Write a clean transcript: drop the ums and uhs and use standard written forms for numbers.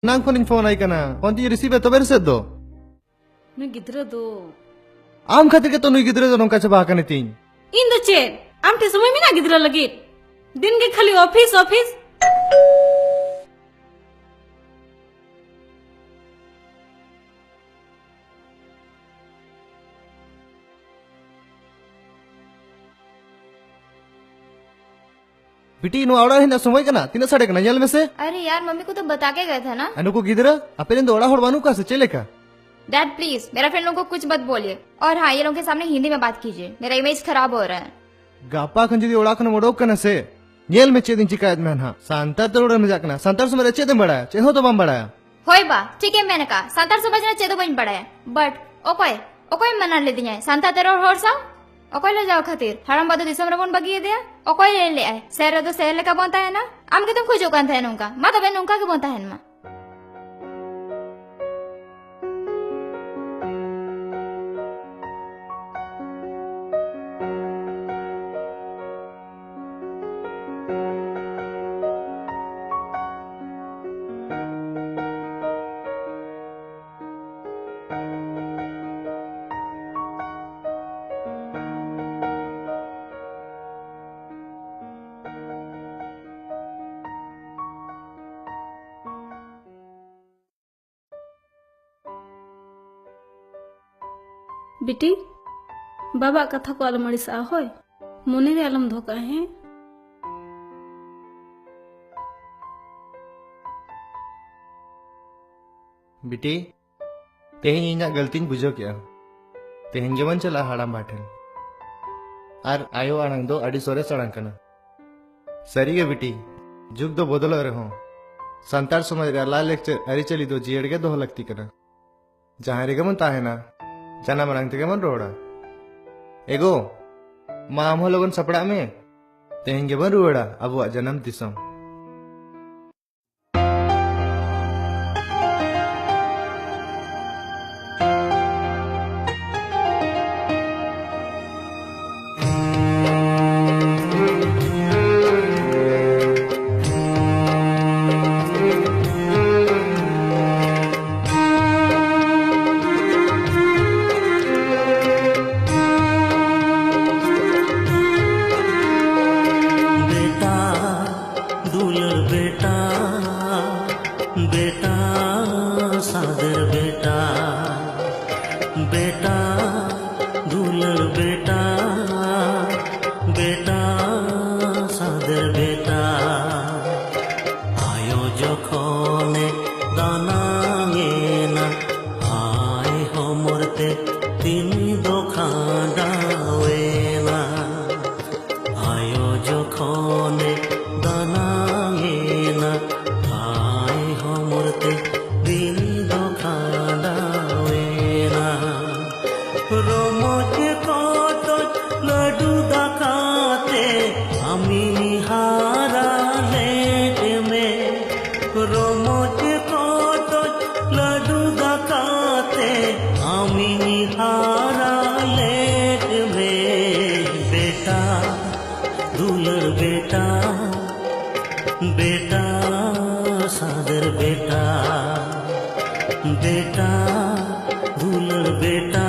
नांग phone phone आई कना phone ती रिसीव है तो बेर से दो नुई गिद्रा दो आम खातिर के तो नुई गिद्रे दो नोंका चबा कने तीन इन दो चेड आम टे समय में ना गिद्रा लगी दिन के खाली ऑफिस ऑफिस बिटी नो आवड़ा हिना समय कना तीना साड़े कना जेल में से अरे यार मम्मी को तो बता के गए थे ना। अनु को गिद्रा अपने दो ओड़ा होड़वानु का से चले का डैड प्लीज मेरा फ्रेंड लोगों को कुछ मत बोलिए और हाँ ये लोगों के सामने हिंदी में बात कीजिए, मेरा इमेज खराब हो रहा है। गापा खन जदी ओड़ा खन मोडोक कना से जेल में चेदिन चिकायत में हां सांता तोड़ में जाकना सांतार समरे चेदम बड़ा चेहो तो बम बड़ा होय बा ठीक है मैंने कहा सांतार समझना चेदो बन पड़ा है बट ओकोय मना ले दिया सांता तेरो और सा ओकोय ले जाओ खातिर हराम बादो दिसम रबन बगिए दिया ओकोय ले आए शहर दो शहर लेका बनता है ना आम के तुम खोजो कान था नुका मा तो नुका के बनता है ना बेटी बाबा कथा को आलम अड़िसा होय मोने रे आलम धोका है बिटी तेहें इना गलती बुझो क्या तेहें जेवन चला हाड़ाम बाठन आर आयो आनंग दो अड़ी सोरे सड़ंग कना सरी गे बिटी जुग दो बदलो रहो संतार समाज रे ला लेक्चर अरी चली दो जीएड़ के दो लगती कना जहां रे गमन ताहे ना जाना मनांग ते गमन रोड़ा एगो माम हो लोगन सपड़ा में तेहें गेबन रुड़ा अब जन्म दिसम बेटा सादर बेटा बेटा दुलर बेटा बेटा सादर बेटा आयो जखने दानांगे ना आय हो मरते तिनी दो खांडावे ना आयो जखने दानांगे ना रोमच कत लड्डू दाकाते आमी हारा लेट में रोमच कत लड्डू दाकाते आमी हारा लेट में बेटा दुलर बेटा बेटा सादर बेटा बेटा दुलर बेटा